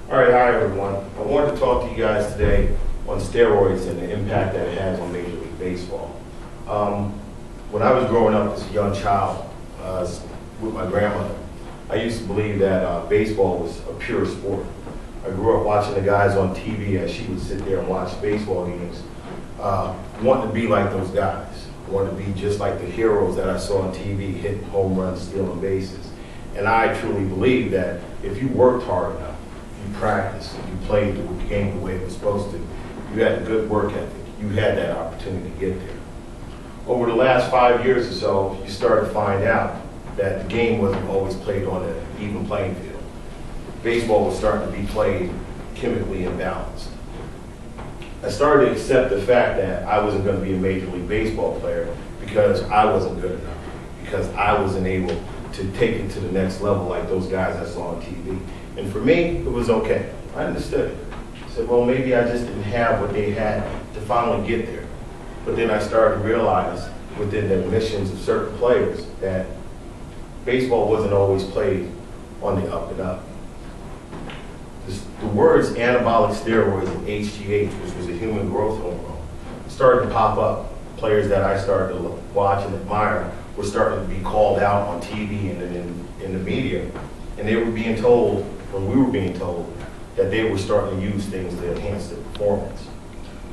All right, hi everyone. I wanted to talk to you guys today on steroids and the impact that it has on Major League Baseball. When I was growing up as a young child with my grandmother, I used to believe that baseball was a pure sport. I grew up watching the guys on TV as she would sit there and watch baseball games, wanting to be like those guys. I wanted to be just like the heroes that I saw on TV, hitting home runs, stealing bases. And I truly believe that if you worked hard enough, you practiced, you played the game the way it was supposed to, you had a good work ethic, you had that opportunity to get there. Over the last 5 years or so, you started to find out that the game wasn't always played on an even playing field. Baseball was starting to be played chemically imbalanced. I started to accept the fact that I wasn't going to be a Major League Baseball player because I wasn't good enough, because I wasn't able to take it to the next level like those guys I saw on TV. And for me, it was okay. I understood it. I said, well, maybe I just didn't have what they had to finally get there. But then I started to realize within the admissions of certain players that baseball wasn't always played on the up and up. The words anabolic steroids and HGH, which was a human growth hormone, started to pop up. Players that I started to watch and admire were starting to be called out on TV and in the media. And they were being told, when we were being told, that they were starting to use things to enhance their performance.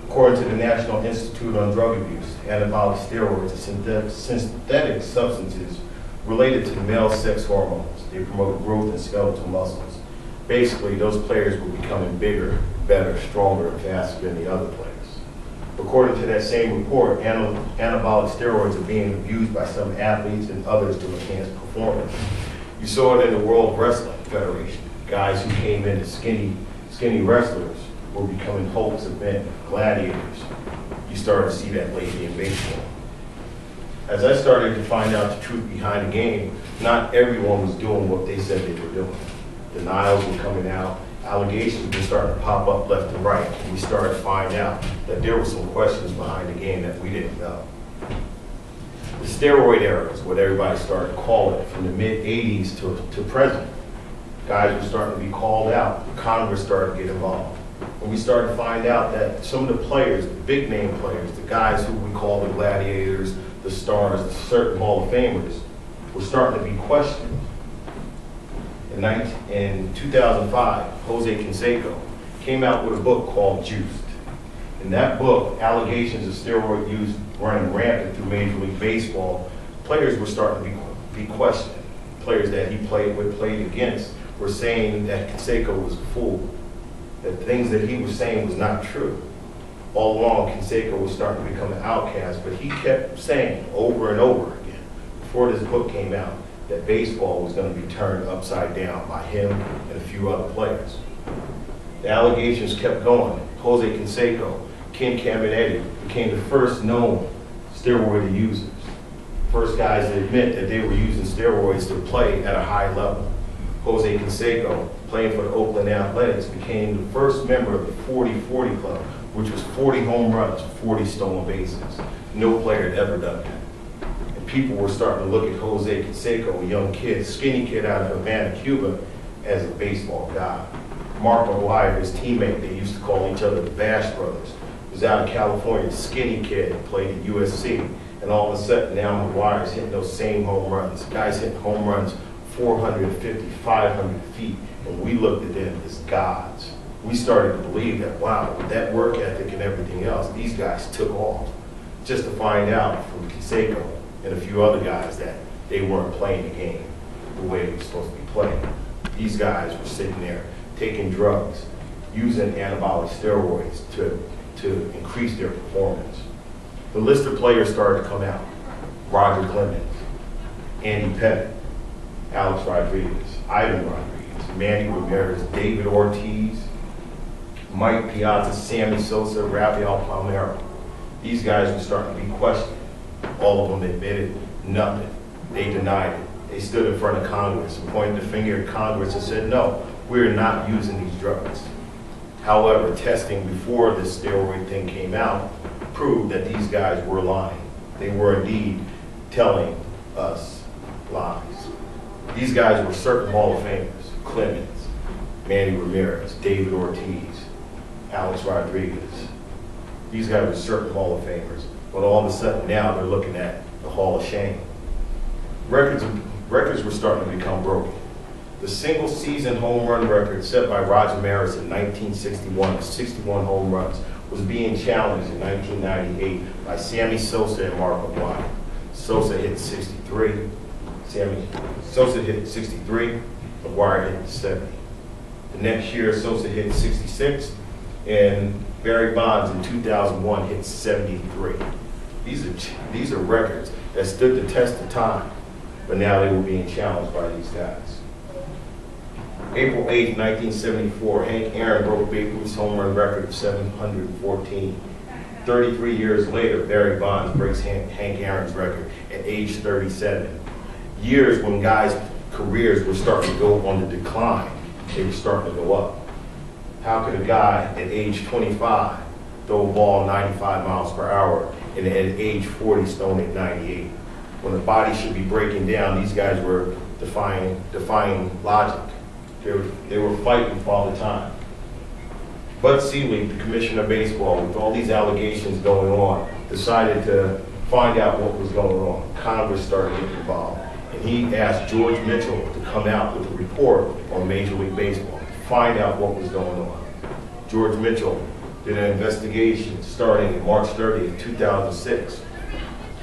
According to the National Institute on Drug Abuse, anabolic steroids are synthetic substances related to male sex hormones. They promote growth in skeletal muscles. Basically, those players were becoming bigger, better, stronger, and faster than the other players. According to that same report, anabolic steroids are being abused by some athletes and others to enhance performance. You saw it in the World Wrestling Federation. Guys who came in as skinny wrestlers were becoming Hulks of men, gladiators. You started to see that lately in baseball. As I started to find out the truth behind the game, not everyone was doing what they said they were doing. Denials were coming out, allegations were starting to pop up left and right, and we started to find out that there were some questions behind the game that we didn't know. The steroid era is what everybody started to call it, from the mid-'80s to present. Guys were starting to be called out, Congress started to get involved. And we started to find out that some of the players, the big name players, the guys who we call the gladiators, the stars, the certain Hall of Famers, were starting to be questioned. In 2005, Jose Canseco came out with a book called Juiced. In that book, allegations of steroid use running rampant through Major League Baseball, players were starting to be questioned. Players that he played against were saying that Canseco was a fool, that things that he was saying was not true. All along, Canseco was starting to become an outcast, but he kept saying over and over again, before this book came out, that baseball was going to be turned upside down by him and a few other players. The allegations kept going. Jose Canseco, Ken Caminiti became the first known steroid users. First guys to admit that they were using steroids to play at a high level. Jose Canseco, playing for the Oakland Athletics, became the first member of the 40-40 club, which was 40 home runs, 40 stolen bases. No player had ever done that. People were starting to look at Jose Canseco, a young kid, skinny kid out of Havana, Cuba, as a baseball guy. Mark McGwire, his teammate, they used to call each other the Bash Brothers, was out of California, skinny kid, played at USC, and all of a sudden now McGwire's hitting those same home runs. Guys hitting home runs 450, 500 feet, and we looked at them as gods. We started to believe that, wow, with that work ethic and everything else, these guys took off. Just to find out from Canseco and a few other guys that they weren't playing the game the way it was supposed to be played. These guys were sitting there taking drugs, using anabolic steroids to increase their performance. The list of players started to come out. Roger Clemens, Andy Pettit, Alex Rodriguez, Ivan Rodriguez, Manny Ramirez, David Ortiz, Mike Piazza, Sammy Sosa, Rafael Palmeiro. These guys were starting to be questioned. All of them admitted nothing. They denied it. They stood in front of Congress and pointed the finger at Congress and said, no, we're not using these drugs. However, testing before this steroid thing came out proved that these guys were lying. They were indeed telling us lies. These guys were certain Hall of Famers: Clemens, Manny Ramirez, David Ortiz, Alex Rodriguez. These guys were certain Hall of Famers, but all of a sudden now they're looking at the Hall of Shame. Records were starting to become broken. The single season home run record set by Roger Maris in 1961, 61 home runs, was being challenged in 1998 by Sammy Sosa and Mark McGwire. Sosa hit 63, Sosa hit 63, McGwire hit 70. The next year, Sosa hit 66, and Barry Bonds in 2001 hit 73. These are records that stood the test of time, but now they were being challenged by these guys. April 8, 1974, Hank Aaron broke Babe Ruth's home run record of 714. 33 years later, Barry Bonds breaks Hank Aaron's record at age 37. Years when guys' careers were starting to go on the decline, they were starting to go up. How could a guy at age 25 throw a ball 95 miles per hour and at age 40 stone at 98? When the body should be breaking down, these guys were defying logic. They were fighting all the time. Bud Selig, the commissioner of baseball, with all these allegations going on, decided to find out what was going on. Congress started getting involved. And he asked George Mitchell to come out with a report on Major League Baseball to find out what was going on. George Mitchell did an investigation starting on March 30th, 2006.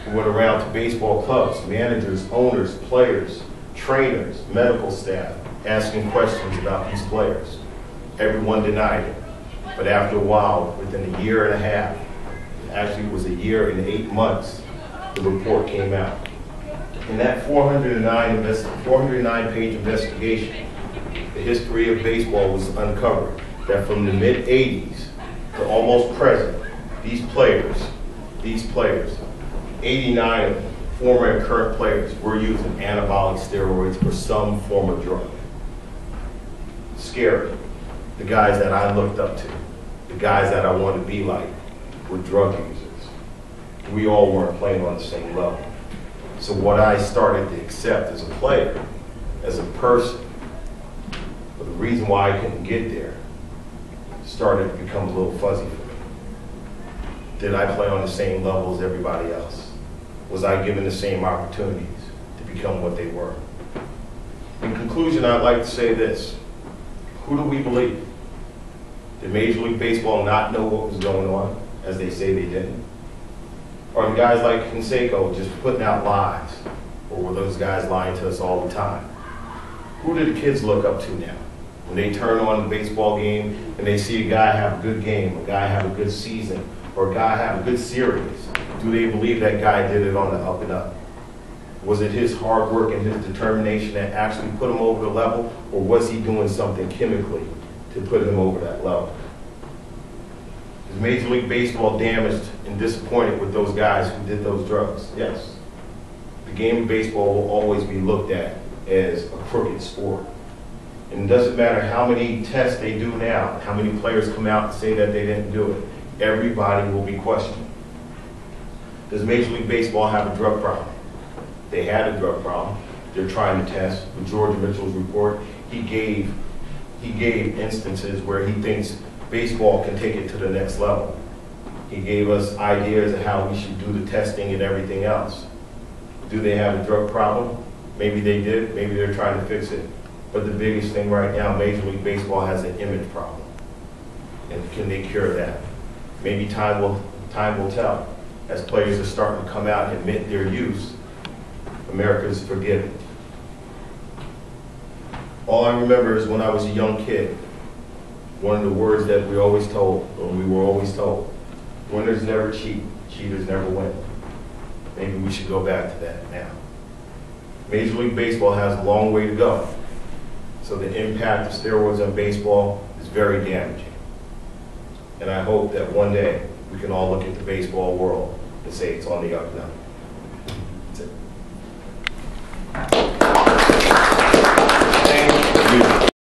He went around to baseball clubs, managers, owners, players, trainers, medical staff, asking questions about these players. Everyone denied it. But after a while, within a year and a half, actually it was a year and 8 months, the report came out. In that 409-page investigation, the history of baseball was uncovered that from the mid-'80s to almost present, these players, 89 of them, former and current players, were using anabolic steroids or some form of drug. Scary. The guys that I looked up to, the guys that I wanted to be like, were drug users. We all weren't playing on the same level. So what I started to accept as a player, as a person, but the reason why I couldn't get there started to become a little fuzzy for me. Did I play on the same level as everybody else? Was I given the same opportunities to become what they were? In conclusion, I'd like to say this. Who do we believe? Did Major League Baseball not know what was going on, as they say they didn't? Are the guys like Canseco just putting out lies? Or were those guys lying to us all the time? Who do the kids look up to now? When they turn on the baseball game and they see a guy have a good game, a guy have a good season, or a guy have a good series, do they believe that guy did it on the up and up? Was it his hard work and his determination that actually put him over the level, or was he doing something chemically to put him over that level? Is Major League Baseball damaged and disappointed with those guys who did those drugs? Yes. The game of baseball will always be looked at as a crooked sport. And it doesn't matter how many tests they do now, how many players come out and say that they didn't do it. Everybody will be questioned. Does Major League Baseball have a drug problem? They had a drug problem. They're trying to test. With George Mitchell's report, he gave instances where he thinks baseball can take it to the next level. He gave us ideas of how we should do the testing and everything else. Do they have a drug problem? Maybe they did. Maybe they're trying to fix it. But the biggest thing right now, Major League Baseball has an image problem. And can they cure that? Maybe time will tell. As players are starting to come out and admit their use, America's forgiven. All I remember is when I was a young kid, one of the words that we were always told, winners never cheat, cheaters never win. Maybe we should go back to that now. Major League Baseball has a long way to go. So the impact of steroids on baseball is very damaging. And I hope that one day we can all look at the baseball world and say it's on the up and up. That's it.